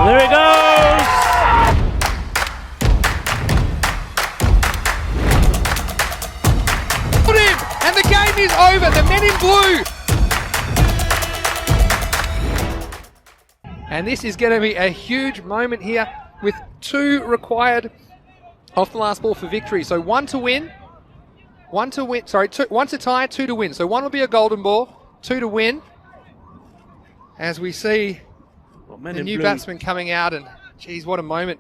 There it goes. Put him, and the game is over. The men in blue. And this is going to be a huge moment here with 2 required off the last ball for victory. So 1 to win, 1 to win, sorry, 1 to tie, 2 to win. So 1 will be a golden ball, 2 to win. As we see the new batsman coming out, and geez, what a moment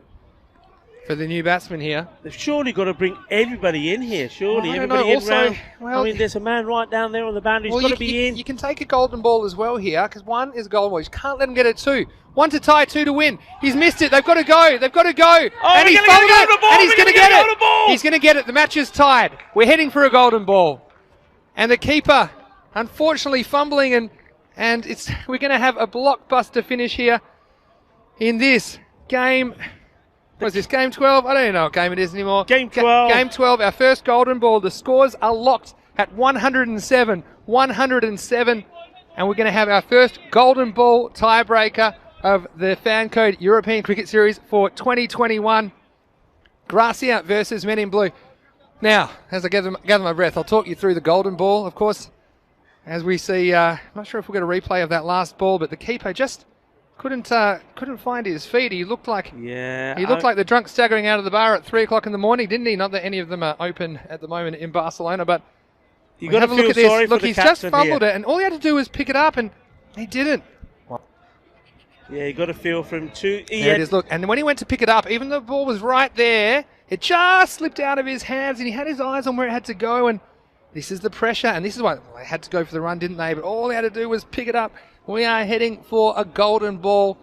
for the new batsman here. They've surely got to bring everybody in here, surely. Well, everybody in also, round. well, I mean, there's a man right down there on the boundary. He's got to be in. You can take a golden ball as well here, because 1 is a golden ball. You can't let him get it 2. 1 to tie, 2 to win. He's missed it. They've got to go. They've got to go. Oh, and he's fouled it. And he's going to get it. He's going to get it. The match is tied. We're heading for a golden ball. And the keeper, unfortunately, fumbling, and we're going to have a blockbuster finish here in this game. What is this, game 12? I don't even know what game it is anymore. Game 12. Game 12, our first golden ball. The scores are locked at 107, 107. And we're going to have our first golden ball tiebreaker of the Fan Code European Cricket Series for 2021. Gracia versus Men in Blue. Now, as I gather my breath, I'll talk you through the golden ball, of course. As we see, I'm not sure if we'll get a replay of that last ball, but the keeper just couldn't find his feet. He looked like like the drunk staggering out of the bar at 3 o'clock in the morning, didn't he? Not that any of them are open at the moment in Barcelona, but you got to have a look at sorry this. for Look, the he's just captain fumbled here. it, and all he had to do was pick it up, and he didn't. Yeah, you got to feel from 2. There it is, look. And when he went to pick it up, even though the ball was right there, it just slipped out of his hands, and he had his eyes on where it had to go, and this is the pressure, and this is why they had to go for the run, didn't they? But all they had to do was pick it up. We are heading for a golden ball.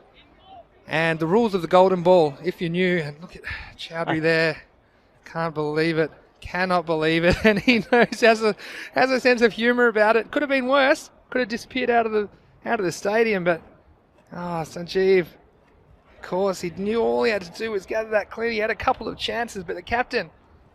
And the rules of the golden ball, if you're new, and look at Chowdhury there. Can't believe it. Cannot believe it. And he knows, has a sense of humour about it. Could have been worse. Could have disappeared out of the stadium, but Sanjeev, of course, he knew all he had to do was gather that clear. He had a couple of chances, but the captain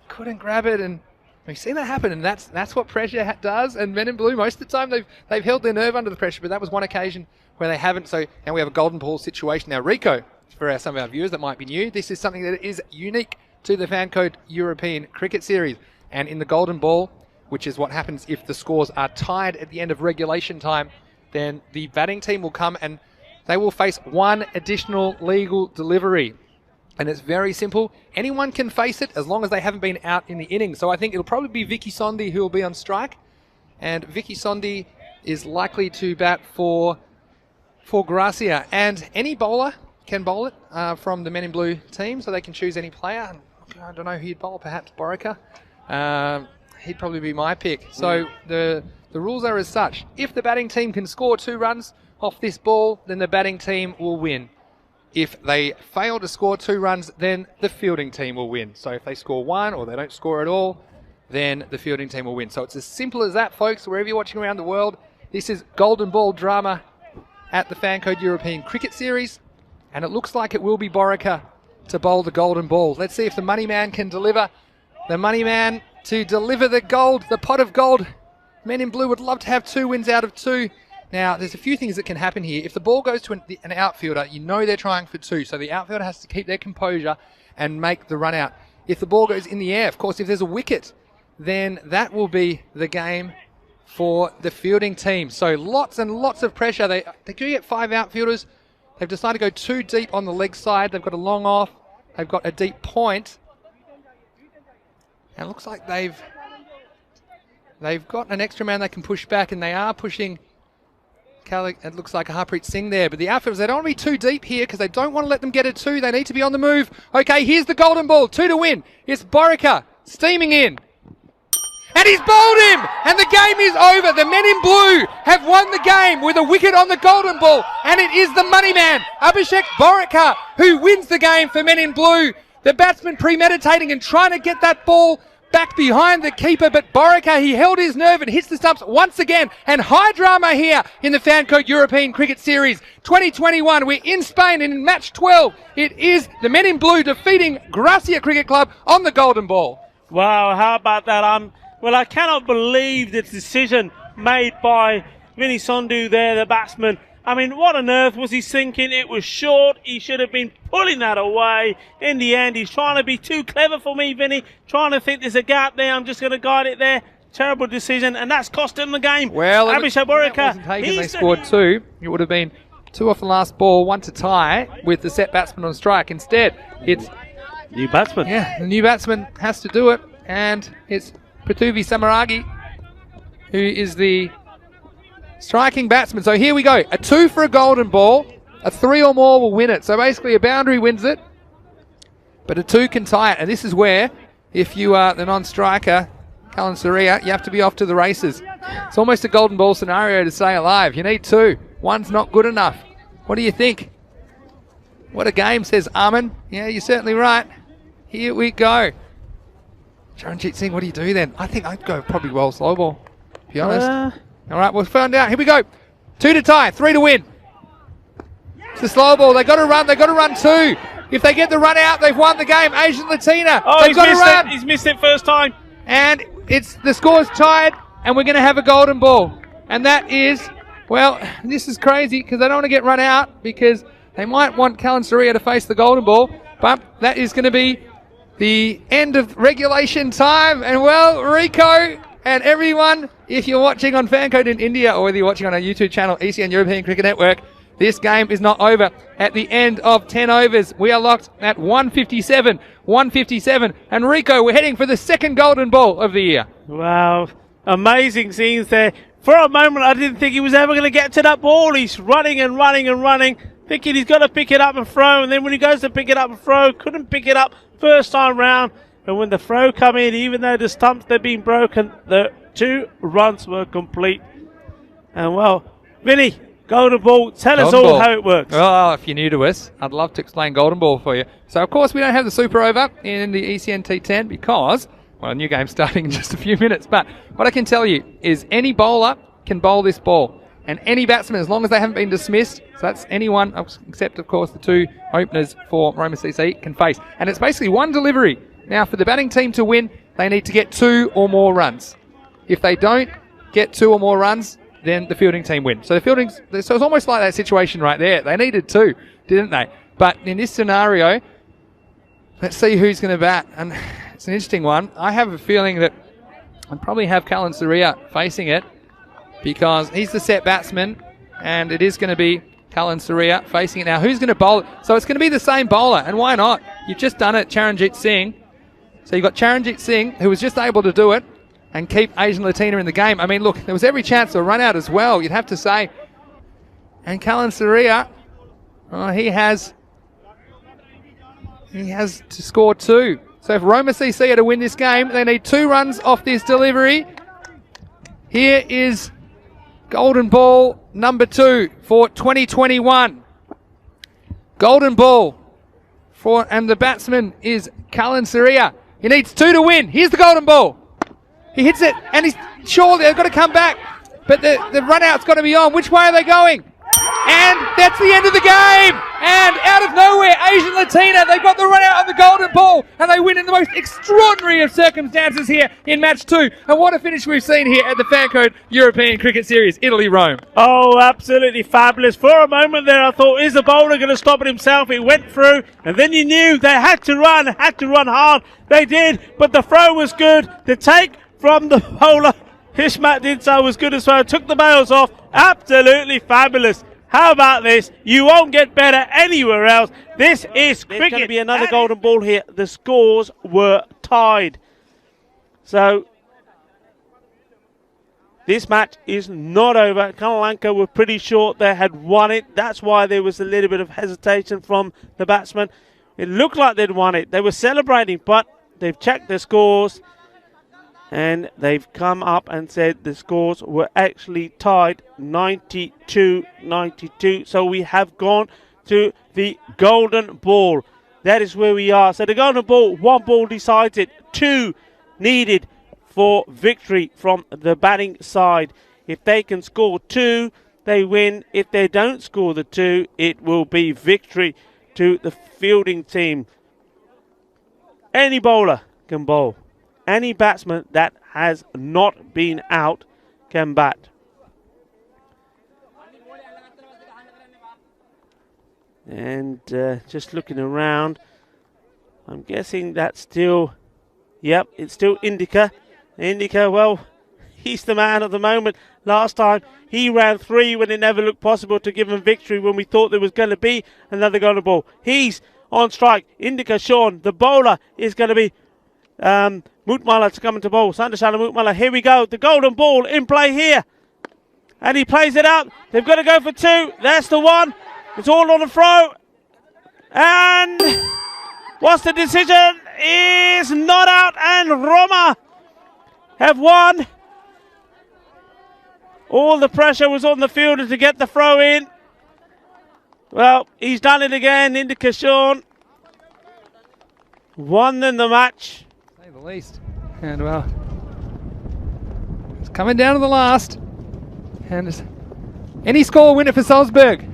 couldn't grab it, and we've seen that happen, and that's what pressure does. And Men in Blue, most of the time, they've held their nerve under the pressure, but that was one occasion where they haven't. So now we have a golden ball situation. Now, Rico, for some of our viewers that might be new, this is something that is unique to the Fan Code European Cricket Series. And in the golden ball, which is what happens if the scores are tied at the end of regulation time, then the batting team will come and they will face 1 additional legal delivery. And it's very simple. Anyone can face it as long as they haven't been out in the innings. So I think it'll probably be Vicky Sondhi who will be on strike. And Vicky Sondhi is likely to bat for Gracia. And any bowler can bowl it from the Men in Blue team, so they can choose any player. I don't know who you'd bowl, perhaps Borika. He'd probably be my pick. So the rules are as such. If the batting team can score 2 runs off this ball, then the batting team will win. If they fail to score 2 runs, then the fielding team will win. So if they score 1 or they don't score at all, then the fielding team will win. So it's as simple as that, folks. Wherever you're watching around the world, this is golden ball drama at the Fan Code European Cricket Series. And it looks like it will be Borika to bowl the golden ball. Let's see if the money man can deliver. The money man to deliver the gold, the pot of gold. Men in Blue would love to have 2 wins out of 2. Now, there's a few things that can happen here. If the ball goes to an outfielder, you know they're trying for 2. So the outfielder has to keep their composure and make the run out. If the ball goes in the air, of course, if there's a wicket, then that will be the game for the fielding team. So lots and lots of pressure. They do get 5 outfielders. They've decided to go too deep on the leg side. They've got a long off. They've got a deep point. And it looks like they've got an extra man they can push back, and they are pushing. It looks like a Harpreet Singh there. But the outfielders, they don't want to be too deep here because they don't want to let them get it 2. They need to be on the move. Okay, here's the golden ball. 2 to win. It's Borika steaming in. And he's bowled him! And the game is over. The Men in Blue have won the game with a wicket on the golden ball. And it is the money man, Abhishek Borika, who wins the game for Men in Blue. The batsman premeditating and trying to get that ball back behind the keeper, but Borika, he held his nerve and hits the stumps once again. And high drama here in the Fan Code European Cricket Series 2021. We're in Spain, and in match 12, it is the Men in Blue defeating Gracia Cricket Club on the golden ball. Wow, how about that? Well, I cannot believe the decision made by Vinny Sondhu there, the batsman. I mean, what on earth was he thinking? It was short. He should have been pulling that away. In the end, he's trying to be too clever for me, Vinny. Trying to think there's a gap there. I'm just going to guide it there. Terrible decision, and that's cost him the game. Well, Abhishek Borika, wasn't taken. They scored 2. It would have been 2 off the last ball, 1 to tie with the set batsman on strike. Instead, it's new batsman. Yeah, the new batsman has to do it, and it's Prithuvi Samaragi who is the striking batsman. So here we go. A 2 for a golden ball. A 3 or more will win it. So basically a boundary wins it, but a 2 can tie it. And this is where, if you are the non-striker, Kalan Surya, you have to be off to the races. It's almost a golden ball scenario to stay alive. You need 2. 1's not good enough. What do you think? What a game, says Armin. Yeah, you're certainly right. Here we go. Charanjit Singh, what do you do then? I think I'd go probably well slow ball, to be honest. All right, we'll find out. Here we go. 2 to tie, 3 to win. It's the slow ball. They've got to run. They've got to run 2. If they get the run out, they've won the game. Asian Latina. Oh, they've got to run. He's missed it first time. And it's the score's tied, and we're going to have a golden ball. And that is, well, this is crazy because they don't want to get run out because they might want Kalan Surya to face the golden ball. But that is going to be the end of regulation time. And, well, Rico and everyone, if you're watching on Fancode in India or whether you're watching on our YouTube channel, ECN European Cricket Network, this game is not over. At the end of 10 overs, we are locked at 157. 157. And Rico, we're heading for the second golden ball of the year. Wow. Amazing scenes there. For a moment, I didn't think he was ever going to get to that ball. He's running and running and running, thinking he's got to pick it up and throw. And then when he goes to pick it up and throw, couldn't pick it up first time round. And when the throw come in, even though the stumps had been broken, the 2 runs were complete. And, well, Vinny, golden ball, tell us all how it works. Well, if you're new to us, I'd love to explain golden ball for you. So, of course, we don't have the super over in the ECN T10 because, well, a new game's starting in just a few minutes. But what I can tell you is any bowler can bowl this ball. And any batsman, as long as they haven't been dismissed, so that's anyone except, of course, the 2 openers for Roma CC can face. And it's basically 1 delivery. Now, for the batting team to win, they need to get 2 or more runs. If they don't get 2 or more runs, then the fielding team win. So so it's almost like that situation right there. They needed 2, didn't they? But in this scenario, let's see who's going to bat. And it's an interesting one. I have a feeling that I'd probably have Kalan Surya facing it because he's the set batsman, and it is going to be Kalan Surya facing it. Now, who's going to bowl it? So it's going to be the same bowler, and why not? You've just done it, Charanjit Singh. So you've got Charanjit Singh, who was just able to do it and keep Asian Latina in the game. I mean, look, there was every chance of a run out as well, you'd have to say. And Kalan Surya, he has to score 2. So if Roma CC are to win this game, they need 2 runs off this delivery. Here is golden ball number 2 for 2021. Golden ball and the batsman is Kalan Surya. He needs 2 to win. Here's the golden ball. He hits it, and he's surely they've got to come back. But the run-out's got to be on. Which way are they going? And that's the end of the game. And out of nowhere, Asian Latina, they've got the run-out on the golden ball, and they win in the most extraordinary of circumstances here in match 2. And what a finish we've seen here at the Fancode European Cricket Series, Italy-Rome. Oh, absolutely fabulous. For a moment there, I thought, is the bowler going to stop it himself? It went through, and then you knew they had to run hard. They did, but the throw was good. The take from the bowler, Hishmat did so, was good as well. Took the bails off. Absolutely fabulous. How about this? You won't get better anywhere else. This is cricket. There's going to be another golden ball here. The scores were tied. So this match is not over. Sri Lanka were pretty sure they had won it. That's why there was a little bit of hesitation from the batsmen. It looked like they'd won it. They were celebrating, but they've checked their scores. And they've come up and said the scores were actually tied 92-92. So we have gone to the golden ball. That is where we are. So the golden ball, 1 ball decides it. 2 needed for victory from the batting side. If they can score 2, they win. If they don't score the 2, it will be victory to the fielding team. Any bowler can bowl. Any batsman that has not been out can bat. And just looking around, I'm guessing that's still, yep, it's still Indica. Indica, well, he's the man at the moment. Last time he ran 3 when it never looked possible to give him victory when we thought there was going to be another golden ball. He's on strike. Indica Sean, the bowler, is going to be Mutmala to come into bowl. Sandashala Mutmala, here we go. The golden ball in play here. And he plays it up. They've got to go for 2. That's the one. It's all on the throw. And what's the decision? Is not out, and Roma have won. All the pressure was on the fielder to get the throw in. Well, he's done it again. Indica Sean won in the match. Say the least. And well, it's coming down to the last. And any score will win it for Salzburg.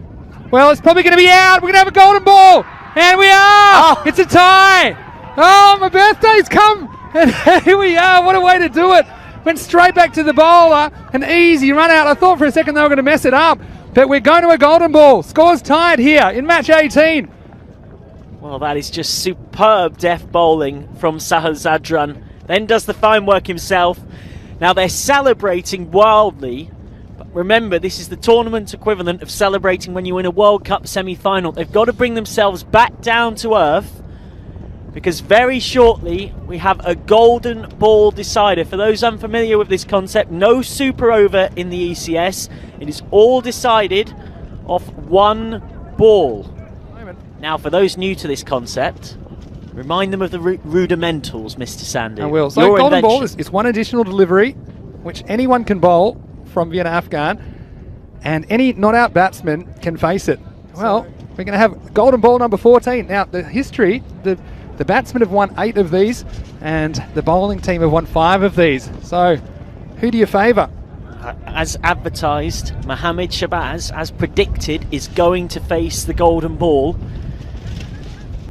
Well, it's probably going to be out. We're going to have a golden ball. And we are. Oh. It's a tie. Oh, my birthday's come. And here we are. What a way to do it. Went straight back to the bowler. An easy run out. I thought for a second they were going to mess it up. But we're going to a golden ball. Scores tied here in match 18. Well, that is just superb deft bowling from Sahil Zadran. Then does the fine work himself. Now they're celebrating wildly. Remember, this is the tournament equivalent of celebrating when you win a World Cup semi-final. They've got to bring themselves back down to earth because very shortly we have a golden ball decider. For those unfamiliar with this concept, no super over in the ECS. It is all decided off one ball. Now, for those new to this concept, remind them of the rudimentals, Mr. Sandy. I will. So golden ball is one additional delivery which anyone can bowl from Vienna Afghan, and any not-out batsman can face it. Well, we're going to have golden ball number 14. Now, the history, the batsmen have won 8 of these, and the bowling team have won 5 of these. So, who do you favour? As advertised, Mohammed Shabazz, as predicted, is going to face the golden ball.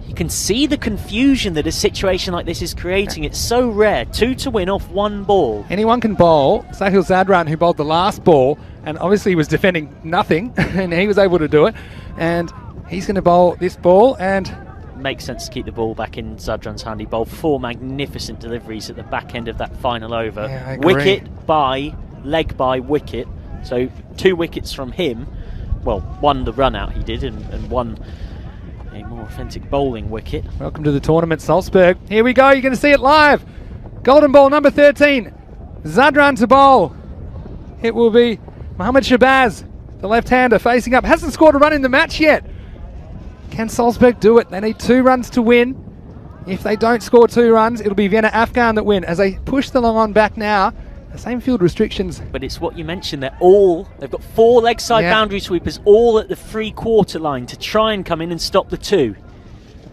You can see the confusion that a situation like this is creating. It's so rare. 2 to win off 1 ball. Anyone can bowl. Sahil Zadran, who bowled the last ball, and obviously was defending nothing, and he was able to do it. And he's going to bowl this ball, and makes sense to keep the ball back in Zadran's hand. He bowled 4 magnificent deliveries at the back end of that final over. Yeah, wicket by, leg by, wicket. So 2 wickets from him. Well, 1 the run out he did, and 1 a more authentic bowling wicket. Welcome to the tournament, Salzburg. Here we go, you're going to see it live. Golden ball number 13. Zadran to bowl. It will be Mohammed Shabazz, the left-hander, facing up. Hasn't scored a run in the match yet. Can Salzburg do it? They need 2 runs to win. If they don't score 2 runs, it'll be Vienna Afghan that win. As they push the long on back now, the same field restrictions. But it's what you mentioned, they've got 4 leg side boundary sweepers all at the 3/4 line to try and come in and stop the 2.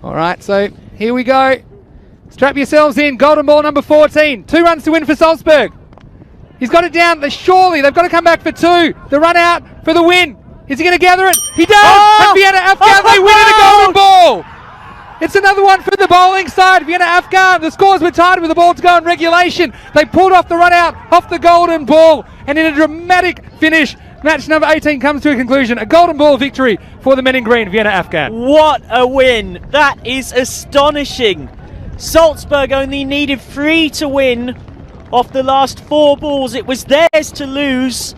All right, so here we go. Strap yourselves in. Golden ball number 14. 2 runs to win for Salzburg. He's got it down. Surely they've got to come back for 2. The run out for the win. Is he going to gather it? He does! And Vienna Afghan, they win it, a golden ball! It's another one for the bowling side. Vienna Afghan, the scores were tied with the ball to go in regulation. They pulled off the run out, off the golden ball. And in a dramatic finish, match number 18 comes to a conclusion. A golden ball victory for the men in green, Vienna Afghan. What a win! That is astonishing. Salzburg only needed 3 to win off the last 4 balls. It was theirs to lose.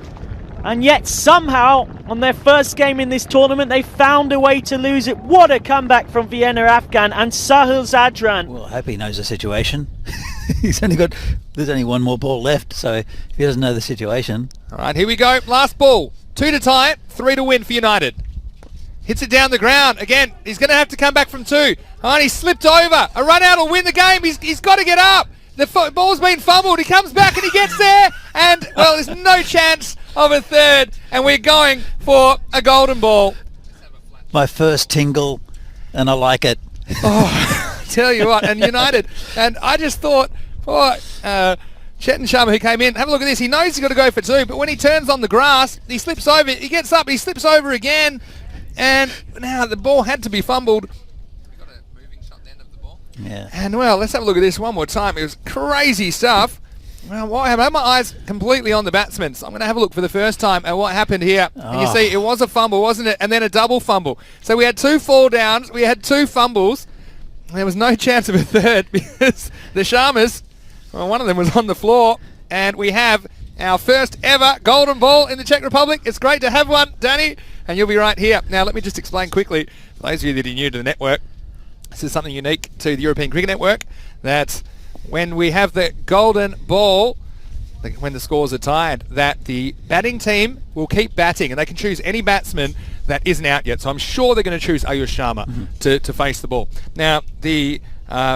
And yet somehow, on their first game in this tournament, they found a way to lose it. What a comeback from Vienna Afghan and Sahil Zadran. Well, I hope he knows the situation. There's only 1 more ball left, so if he doesn't know the situation. All right, here we go. Last ball. 2 to tie it, 3 to win for United. Hits it down the ground. Again, he's going to have to come back from 2. And he slipped over. A run out will win the game. He's got to get up. The ball's been fumbled. He comes back and he gets there. And, well, there's no chance of a 3rd. And we're going for a golden ball. My first tingle, and I like it. Oh, tell you what. And United. And I just thought, Chetan Sharma, who came in, have a look at this. He knows he's got to go for 2. But when he turns on the grass, he slips over. He gets up. He slips over again. And now the ball had to be fumbled. Got a moving shot then of the ball. Yeah. And well, let's have a look at this one more time. It was crazy stuff. Well, I have my eyes completely on the batsman, so I'm going to have a look for the first time at what happened here. And you see, it was a fumble, wasn't it? And then a double fumble. So we had 2 fall downs, we had 2 fumbles. There was no chance of a third because the Sharmas, well, one of them was on the floor, and we have our first ever golden ball in the Czech Republic. It's great to have one, Danny, and you'll be right here. Now, let me just explain quickly, for those of you that are new to the network, this is something unique to the European Cricket Network, that when we have the golden ball, when the scores are tied, that the batting team will keep batting, and they can choose any batsman that isn't out yet. So I'm sure they're going to choose Ayush Sharma to face the ball. Now, the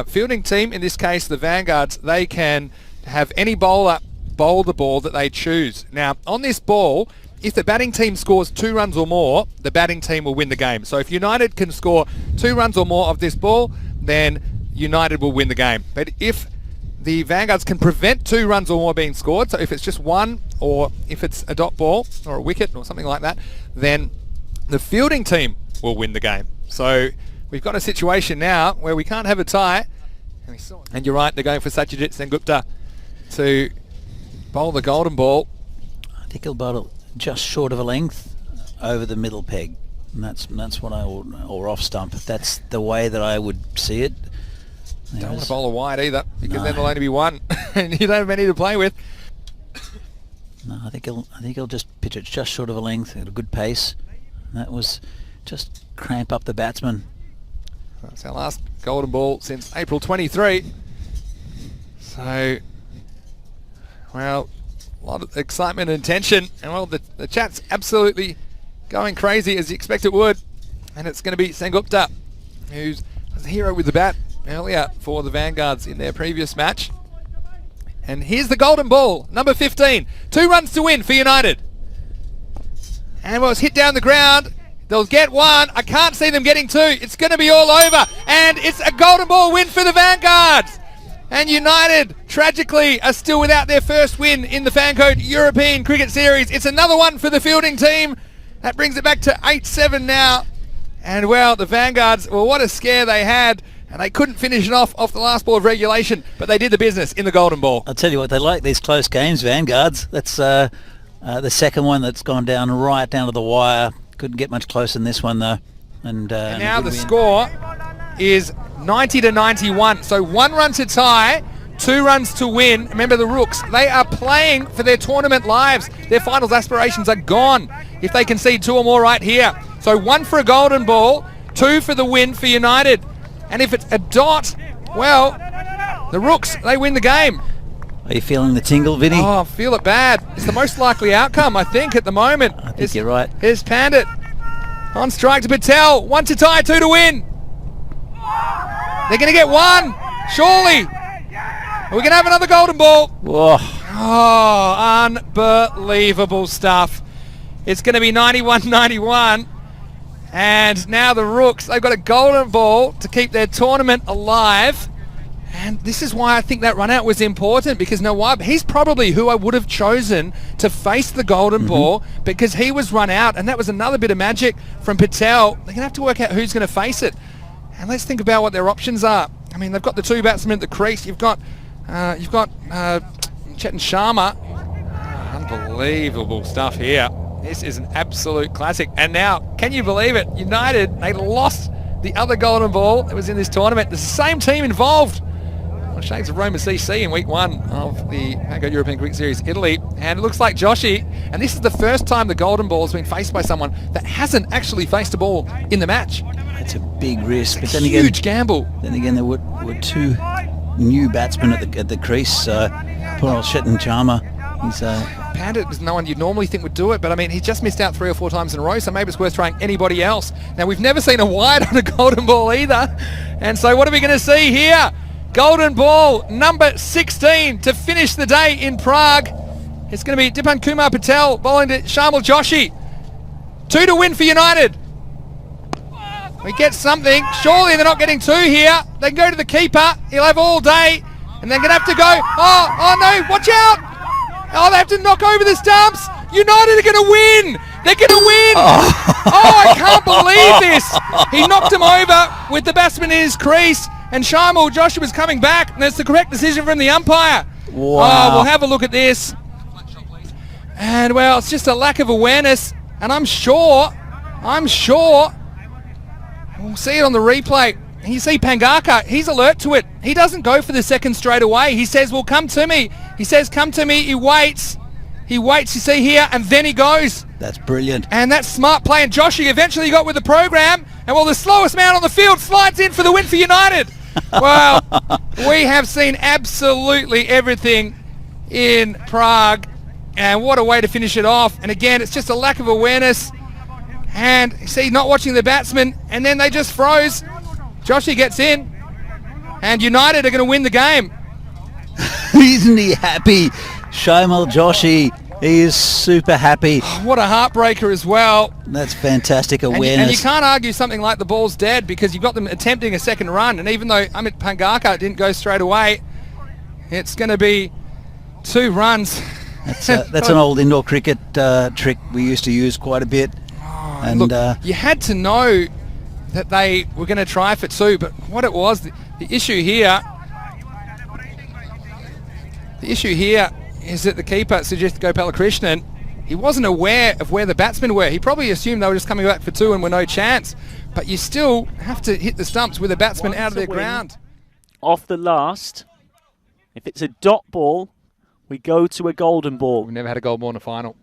fielding team, in this case the Vanguards, they can have any bowler bowl the ball that they choose. Now, on this ball, if the batting team scores 2 runs or more, the batting team will win the game. So if United can score 2 runs or more of this ball, then United will win the game. But if the Vanguards can prevent 2 runs or more being scored, so if it's just 1 or if it's a dot ball or a wicket or something like that, then the fielding team will win the game. So we've got a situation now where we can't have a tie. And you're right, they're going for Satyajit Sengupta to bowl the golden ball. I think he'll bowl it just short of a length over the middle peg. And that's what I would, or off stump. That's the way that I would see it. Don't want to bowl a wide either, because then there'll only be 1, and you don't have many to play with. No, I think he'll just pitch it just short of a length at a good pace. And that was just cramp up the batsman. That's our last golden ball since April 23. So, well, a lot of excitement and tension, and well, the chat's absolutely going crazy as you expect it would. And it's going to be Sengupta, who's the hero with the bat earlier for the Vanguards in their previous match. And here's the golden ball, number 15. 2 runs to win for United. And well, it's hit down the ground. They'll get 1. I can't see them getting 2. It's going to be all over. And it's a golden ball win for the Vanguards. And United, tragically, are still without their first win in the Fancode European Cricket Series. It's another one for the fielding team. That brings it back to 8-7 now. And well, the Vanguards, well, what a scare they had. And they couldn't finish it off the last ball of regulation, but they did the business in the golden ball. I'll tell you what, they like these close games, Vanguards. That's the second one that's gone down right down to the wire. Couldn't get much closer than this one, though. And now the score is 90-91. So 1 run to tie, 2 runs to win. Remember the Rooks, they are playing for their tournament lives. Their finals aspirations are gone if they concede 2 or more right here. So 1 for a golden ball, 2 for the win for United. And if it's a dot, well, the Rooks, they win the game. Are you feeling the tingle, Vinny? Oh, I feel it bad. It's the most likely outcome, I think, at the moment. I think you're right. Here's Pandit. On strike to Patel. 1 to tie, 2 to win. They're going to get 1, surely. We're going to have another golden ball. Whoa. Oh, unbelievable stuff. It's going to be 91-91. And now the Rooks, they've got a golden ball to keep their tournament alive. And this is why I think that run out was important, because Nawab, he's probably who I would have chosen to face the golden ball, because he was run out, and that was another bit of magic from Patel. They're going to have to work out who's going to face it. And let's think about what their options are. I mean, they've got the 2 batsmen at the crease. You've got Chetan Sharma. Unbelievable stuff here. This is an absolute classic. And now, can you believe it? United, they lost the other golden ball that was in this tournament. The same team involved. On shades of Roma CC in week 1 of the Fancode European Cricket Series Italy. And it looks like Joshi, and this is the first time the golden ball has been faced by someone that hasn't actually faced a ball in the match. It's a big risk. It's a huge gamble. Then again, there were 2 new batsmen at the crease. So poor old Chetan Sharma. He's Pandit was no one you'd normally think would do it, but I mean, he just missed out 3 or 4 times in a row, so maybe it's worth trying anybody else. Now, we've never seen a wide on a golden ball either, and so what are we going to see here? Golden ball number 16 to finish the day in Prague. It's going to be Dipan Kumar Patel bowling to Sharmal Joshi. 2 to win for United. We get something. Surely they're not getting 2 here. They can go to the keeper. He'll have all day, and they're going to have to go. Oh no, watch out. Oh, they have to knock over the stumps. United are going to win. They're going to win. Oh, I can't believe this. He knocked him over with the batsman in his crease, and Sharmal Joshua was coming back, and that's the correct decision from the umpire. Wow. Oh, we'll have a look at this. And, well, it's just a lack of awareness. And I'm sure, we'll see it on the replay. You see Pangaka, he's alert to it. He doesn't go for the second straight away. He says, well, come to me. He says, come to me. He waits, you see here, and then he goes. That's brilliant. And that's smart play. And Joshy eventually got with the program. And, well, the slowest man on the field slides in for the win for United. Well, we have seen absolutely everything in Prague. And what a way to finish it off. And again, it's just a lack of awareness. And see, not watching the batsman. And then they just froze. Joshy gets in. And United are going to win the game. Isn't he happy? Shaimal Joshi, he is super happy. What a heartbreaker as well. That's fantastic And awareness. you can't argue something like the ball's dead because you've got them attempting a second run. And even though Amit Pangaka didn't go straight away, it's going to be 2 runs. That's an old indoor cricket trick we used to use quite a bit. And Look, you had to know that they were going to try for 2, but what it was, the issue here is that the keeper, Sujith Gopalakrishnan, he wasn't aware of where the batsmen were. He probably assumed they were just coming back for 2 and were no chance. But you still have to hit the stumps with the batsmen out of their ground. Off the last, if it's a dot ball, we go to a golden ball. We've never had a gold ball in a final.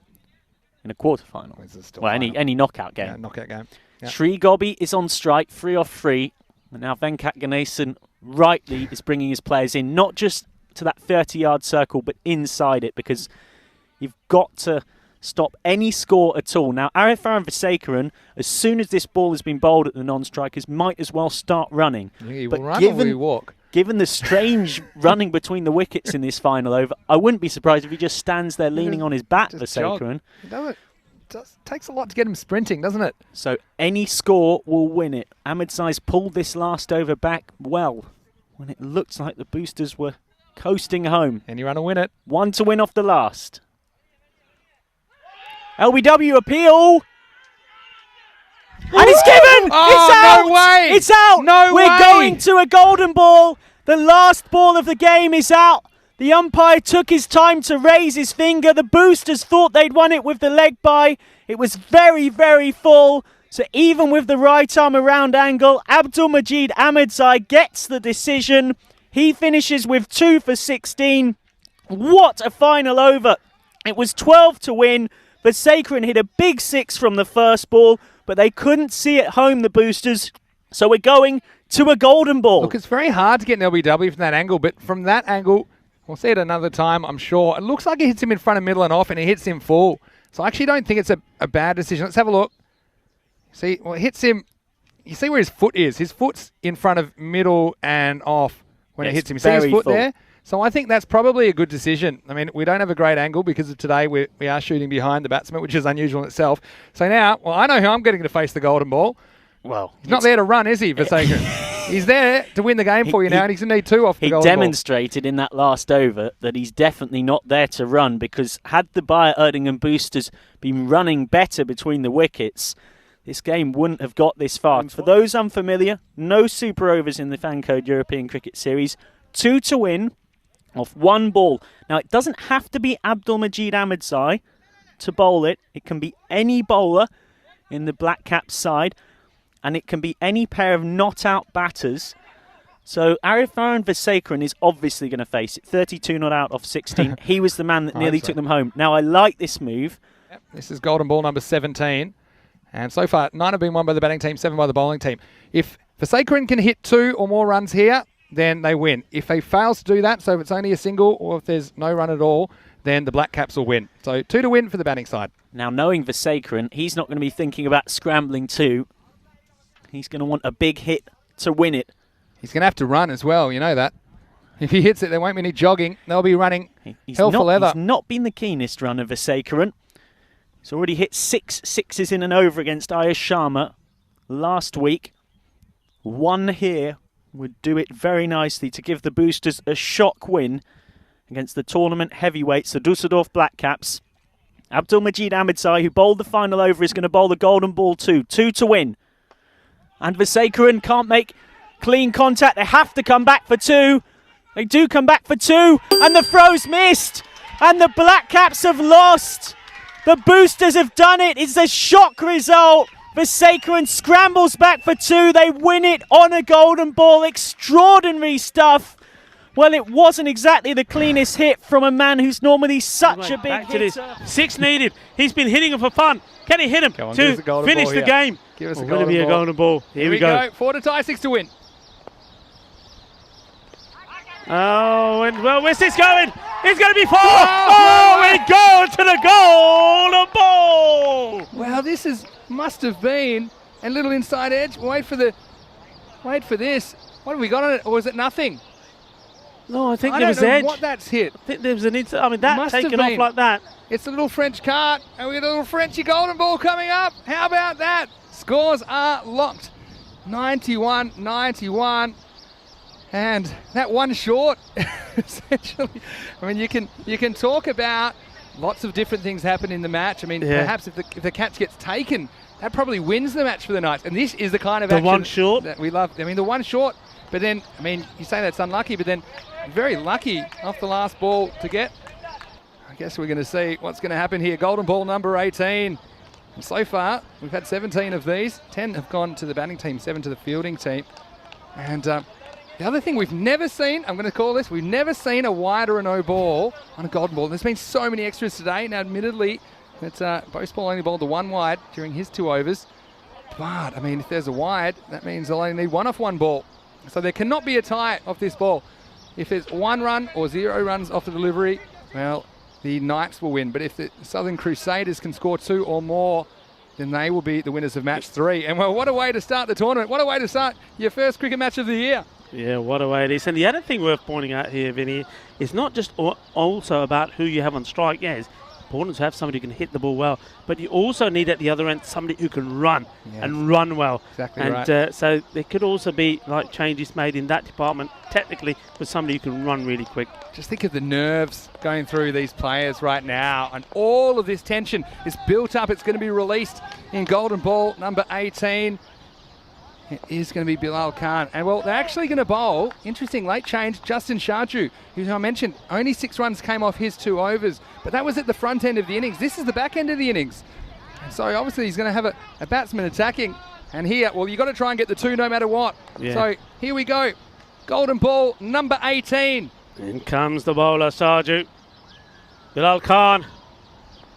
In a quarter-final. Well, any knockout game. Yeah, knockout game. Yeah. Sri Gobi is on strike, 3 off 3. And now Venkat Ganesan rightly is bringing his players in, not just to that 30-yard circle, but inside it, because you've got to stop any score at all. Now, Arifaran Visekaran, as soon as this ball has been bowled at the non-strikers, might as well start running. He will run or will he walk? Given the strange running between the wickets in this final over, I wouldn't be surprised if he just stands there leaning on his bat, Visekaran. It takes a lot to get him sprinting, doesn't it? So any score will win it. Ahmed Sai's pulled this last over back well when it looked like the boosters were coasting home. Any run to win it. 1 to win off the last. LBW appeal. And it's given! Oh, it's out! no way! It's out! No We're way! going to a golden ball. The last ball of the game is out. The umpire took his time to raise his finger. The boosters thought they'd won it with the leg bye. It was very, very full. So even with the right arm around angle, Abdul Majid Ahmedzai gets the decision. He finishes with 2 for 16. What a final over. It was 12 to win. Visekaran hit a big 6 from the first ball, but they couldn't see it home, the boosters. So we're going to a golden ball. Look, it's very hard to get an LBW from that angle, but from that angle, we'll see it another time, I'm sure. It looks like he hits him in front of middle and off, and he hits him full. So I actually don't think it's a bad decision. Let's have a look. See, well, it hits him. You see where his foot is. His foot's in front of middle and off when it hits him. You see his foot full there? So I think that's probably a good decision. I mean, we don't have a great angle because of today we are shooting behind the batsman, which is unusual in itself. So now, well, I know who I'm getting to face the golden ball. Well, he's not there to run, is he, Visekaran? He's there to win the game for you now, and he's going to need 2 off the golden ball. He demonstrated in that last over that he's definitely not there to run, because had the Bayer-Erdingham boosters been running better between the wickets, this game wouldn't have got this far. For those unfamiliar, no super overs in the Fancode European Cricket Series. 2 to win off 1 ball. Now, it doesn't have to be Abdul Majid Ahmedzai to bowl it. It can be any bowler in the Black Caps side, and it can be any pair of not-out batters. So Arifaran Visekaran is obviously going to face it. 32 not out off 16. He was the man that nearly took them home. Now, I like this move. Yep, this is golden ball number 17. And so far, 9 have been won by the batting team, 7 by the bowling team. If Visekaran can hit 2 or more runs here, then they win. If they fail to do that, so if it's only a single or if there's no run at all, then the Black Caps will win. So 2 to win for the batting side. Now, knowing Visekaran, he's not going to be thinking about scrambling 2. He's going to want a big hit to win it. He's going to have to run as well, you know that. If he hits it, there won't be any jogging. They'll be running hell for leather. He's not been the keenest runner, Visekaran. He's already hit 6 sixes in and over against Ayush Sharma last week. 1 here would do it very nicely to give the boosters a shock win against the tournament heavyweights, the Dusseldorf Black Caps. Abdul Majid Ahmedzai, who bowled the final over, is going to bowl the golden ball too. 2 to win. And Visekaran can't make clean contact. They have to come back for 2. They do come back for 2, and the throw's missed, and the Black Caps have lost. The Boosters have done it. It's a shock result. Forsaken scrambles back for 2. They win it on a golden ball. Extraordinary stuff. Well, it wasn't exactly the cleanest hit from a man who's normally such a big hitter. 6 needed. He's been hitting him for fun. Can he hit him on, to finish the game? Give us a will it be a golden ball? Here we go. 4 to tie, 6 to win. Oh, and well, where's this going? It's going to be 4. We go to the golden ball. Wow, this must have been a little inside edge. Wait for this. What have we got on it? Or is it nothing? No, I think there was edge. I don't know what that's hit. I think there was an inside. I mean, that taken off like that. It's a little French cart, and we got a little Frenchy golden ball coming up. How about that? Scores are locked. 91-91. And that one short, essentially, I mean, you can talk about lots of different things happen in the match. I mean, perhaps if the catch gets taken, that probably wins the match for the Knights. And this is the kind of action one short that we love. I mean, the one short, but then, I mean, you say that's unlucky, but then very lucky off the last ball to get. I guess we're going to see what's going to happen here. Golden ball number 18. And so far, we've had 17 of these. 10 have gone to the batting team, 7 to the fielding team. And the other thing we've never seen, I'm going to call this, we've never seen a wide or a no ball on a golden ball. There's been so many extras today. Now, admittedly, it's Boseball only bowled the 1 wide during his 2 overs. But, I mean, if there's a wide, that means they'll only need 1 off 1 ball. So there cannot be a tie off this ball. If there's 1 run or 0 runs off the delivery, well, the Knights will win. But if the Southern Crusaders can score 2 or more, then they will be the winners of match 3. And, well, what a way to start the tournament. What a way to start your first cricket match of the year. Yeah, what a way it is. And the other thing worth pointing out here, Vinny, is not just also about who you have on strike. Yeah, it's important to have somebody who can hit the ball well, but you also need at the other end somebody who can run and run well. Exactly right. And so there could also be like changes made in that department, technically, with somebody who can run really quick. Just think of the nerves going through these players right now, and all of this tension is built up. It's going to be released in golden ball number 18. It is going to be Bilal Khan. And, well, they're actually going to bowl, interesting late change, Justin Sharju, who I mentioned, only 6 runs came off his 2 overs. But that was at the front end of the innings. This is the back end of the innings. And so, obviously, he's going to have a batsman attacking. And here, well, you've got to try and get the 2 no matter what. Yeah. So, here we go. Golden ball number 18. In comes the bowler, Sharju. Bilal Khan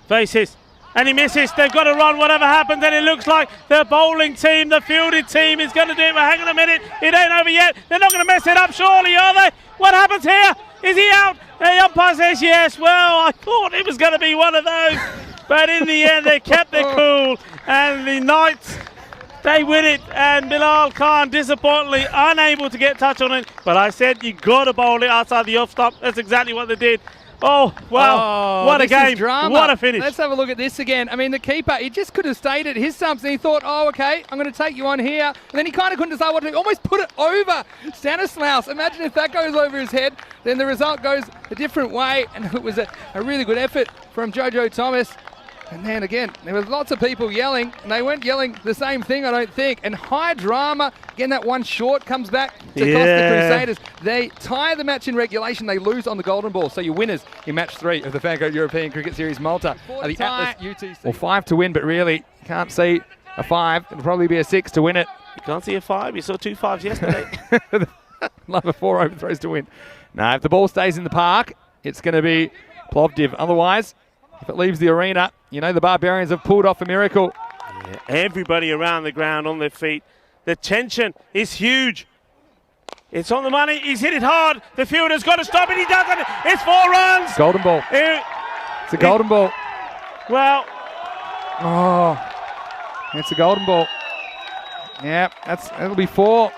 faces. And he misses. They've got to run whatever happens. And it looks like the bowling team, the fielding team is going to do it. But hang on a minute. It ain't over yet. They're not going to mess it up, surely, are they? What happens here? Is he out? The umpire says yes. Well, I thought it was going to be one of those. But in the end, they kept their cool. And the Knights, they win it. And Bilal Khan, disappointingly, unable to get touch on it. But I said you got to bowl it outside the off stump. That's exactly what they did. Oh, wow. What a game. What a finish. Let's have a look at this again. I mean, the keeper, he just could have stayed at his stumps and he thought, oh, okay, I'm going to take you on here. And then he kind of couldn't decide what to do. Almost put it over Stanislaus. Imagine if that goes over his head, then the result goes a different way. And it was a really good effort from Jojo Thomas. And then again, there were lots of people yelling, and they weren't yelling the same thing, I don't think. And high drama. Again, that 1 short comes back to cost the Crusaders. They tie the match in regulation. They lose on the golden ball. So your winners in match 3 of the Fanco European Cricket Series Malta are the Atlas UTC. Well, 5 to win, but really, you can't see a 5. It'll probably be a 6 to win it. You can't see a 5. You saw 2 5s yesterday. Love a 4 overthrows to win. Now, if the ball stays in the park, it's going to be Plovdiv. Otherwise, if it leaves the arena, you know the Barbarians have pulled off a miracle. Yeah, everybody around the ground on their feet. The tension is huge. It's on the money. He's hit it hard. The fielder's got to stop it. He doesn't. It's 4 runs. Golden ball. It's a golden ball. Well. Oh, it's a golden ball. Yeah, that'll be 4.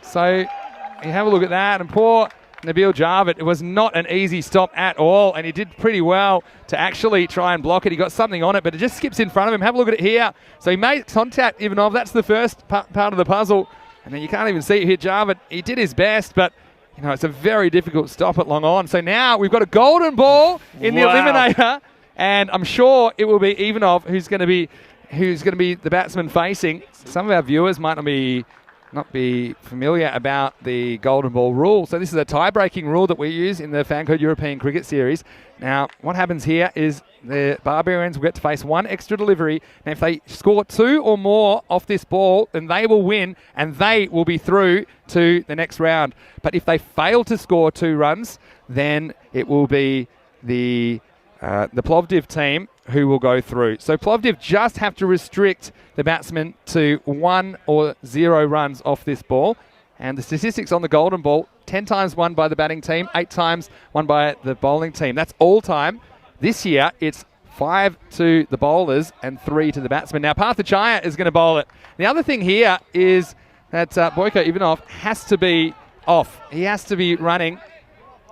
So you have a look at that, and poor Nabil Jarvid, it was not an easy stop at all, and he did pretty well to actually try and block it. He got something on it, but it just skips in front of him. Have a look at it here. So he made contact, Ivanov. That's the first part of the puzzle. And then you can't even see it here, Jarvid. He did his best, but you know it's a very difficult stop at long on. So now we've got a golden ball in the eliminator, and I'm sure it will be Ivanov who's going to be the batsman facing. Some of our viewers might not be not be familiar about the golden ball rule. So this is a tie-breaking rule that we use in the Fancode European Cricket Series. Now, what happens here is the Barbarians will get to face one extra delivery. Now, if they score 2 or more off this ball, then they will win and they will be through to the next round. But if they fail to score 2 runs, then it will be the Plovdiv team who will go through. So Plovdiv just have to restrict the batsman to 1 or 0 runs off this ball. And the statistics on the golden ball, 10 times won by the batting team, 8 times won by the bowling team. That's all time. This year, it's 5 to the bowlers and 3 to the batsmen. Now, Parthachaya is going to bowl it. The other thing here is that Boyko Ivanov has to be off. He has to be running.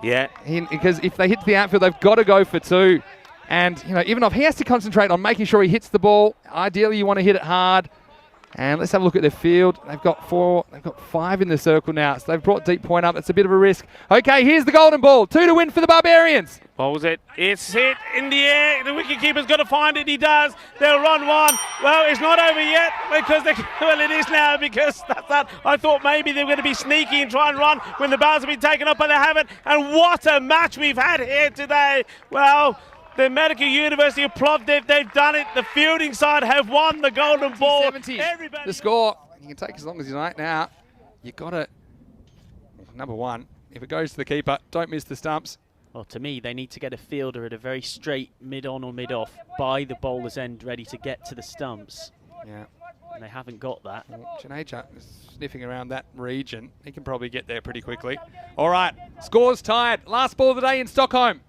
Yeah. Because if they hit the outfield, they've got to go for 2. And, you know, Ivanov, he has to concentrate on making sure he hits the ball. Ideally, you want to hit it hard. And let's have a look at their field. They've got 5 in the circle now. So they've brought deep point up. It's a bit of a risk. Okay, here's the golden ball. 2 to win for the Barbarians. Bowls it. It's hit in the air. The wicketkeeper's got to find it. He does. They'll run 1. Well, it's not over yet because it is now because that's that. I thought maybe they were going to be sneaky and try and run when the bars have been taken up, but they haven't. And what a match we've had here today. Well, the Medical University of Plovdiv, they've done it. The fielding side have won the golden ball. 70. The score. You can take as long as you like now. You got to, number 1, if it goes to the keeper, don't miss the stumps. Well, to me, they need to get a fielder at a very straight mid-on or mid-off by the bowler's end, ready to get to the stumps. Yeah. And they haven't got that. Well, Junaid is sniffing around that region. He can probably get there pretty quickly. All right, scores tied. Last ball of the day in Stockholm.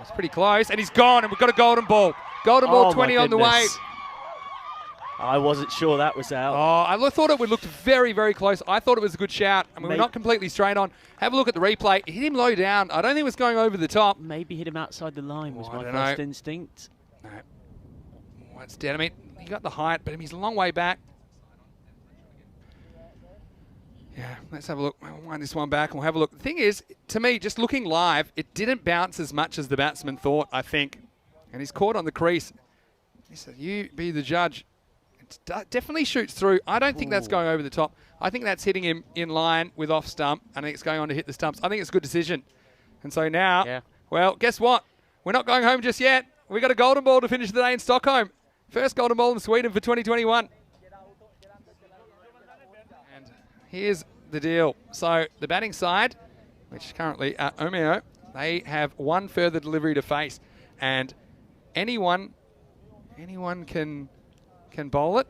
It's pretty close, and he's gone, and we've got a golden ball. Golden ball 20 on the way. I wasn't sure that was out. Oh, I thought it would look very, very close. I thought it was a good shout. I mean, we're not completely straight on. Have a look at the replay. It hit him low down. I don't think it was going over the top. Maybe hit him outside the line was my first instinct. No. Oh, it's dead. I mean, he got the height, but he's a long way back. Yeah, let's have a look. We'll wind this one back and we'll have a look. The thing is, to me, just looking live, it didn't bounce as much as the batsman thought, I think. And he's caught on the crease. He said, you be the judge. It definitely shoots through. I don't think that's going over the top. I think that's hitting him in line with off stump. I think it's going on to hit the stumps. I think it's a good decision. And so now, well, guess what? We're not going home just yet. We've got a golden ball to finish the day in Stockholm. First golden ball in Sweden for 2021. And here's the deal. So the batting side, which is currently Omeo, they have 1 further delivery to face. And anyone can bowl it,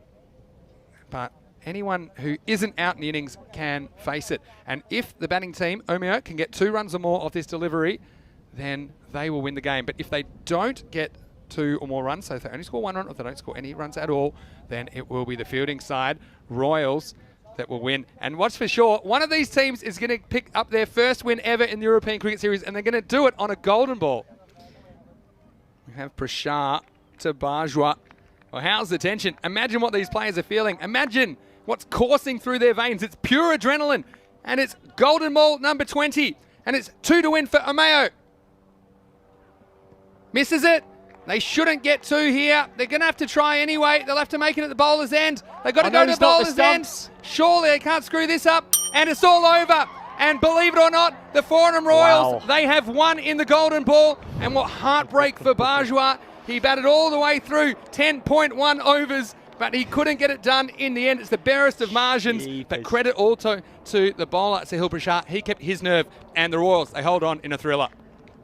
but anyone who isn't out in the innings can face it. And if the batting team, Omeo, can get 2 runs or more off this delivery, then they will win the game. But if they don't get 2 or more runs, so if they only score 1 run or if they don't score any runs at all, then it will be the fielding side, Royals, that will win. And what's for sure, one of these teams is going to pick up their first win ever in the European Cricket Series, and they're going to do it on a golden ball. We have Prashar to Bajwa. Well, how's the tension? Imagine what these players are feeling. Imagine what's coursing through their veins. It's pure adrenaline. And it's golden ball number 20. And it's 2 to win for Omeo. Misses it. They shouldn't get 2 here. They're going to have to try anyway. They'll have to make it at the bowler's end. They've got to go to the bowler's end. Surely they can't screw this up. And it's all over. And believe it or not, the Foreign Royals, they have won in the golden ball. And what heartbreak for Bajwa. He batted all the way through 10.1 overs, but he couldn't get it done in the end. It's the barest of margins, but credit also to the bowler, Sahil Prashar. He kept his nerve, and the Royals, they hold on in a thriller.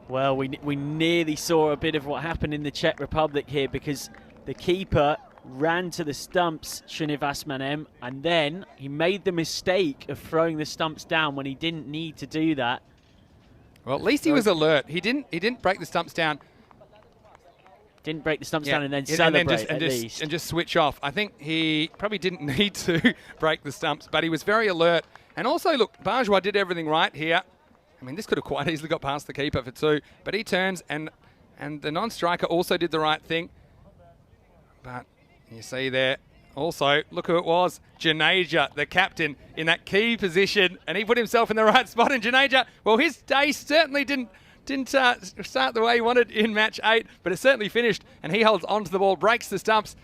Well, we nearly saw a bit of what happened in the Czech Republic here because the keeper ran to the stumps, Srinivas Manem, and then he made the mistake of throwing the stumps down when he didn't need to do that. Well, at least he was alert. He didn't break the stumps down. Didn't break the stumps down and then celebrate and just switch off. I think he probably didn't need to break the stumps, but he was very alert. And also, look, Bajwa did everything right here. I mean, this could have quite easily got past the keeper for 2, but he turns and the non-striker also did the right thing. But you see there, also, look who it was, Junaid, the captain, in that key position, and he put himself in the right spot. And Junaid, well, his day certainly didn't start the way he wanted in match 8, but it certainly finished, and he holds onto the ball, breaks the stumps,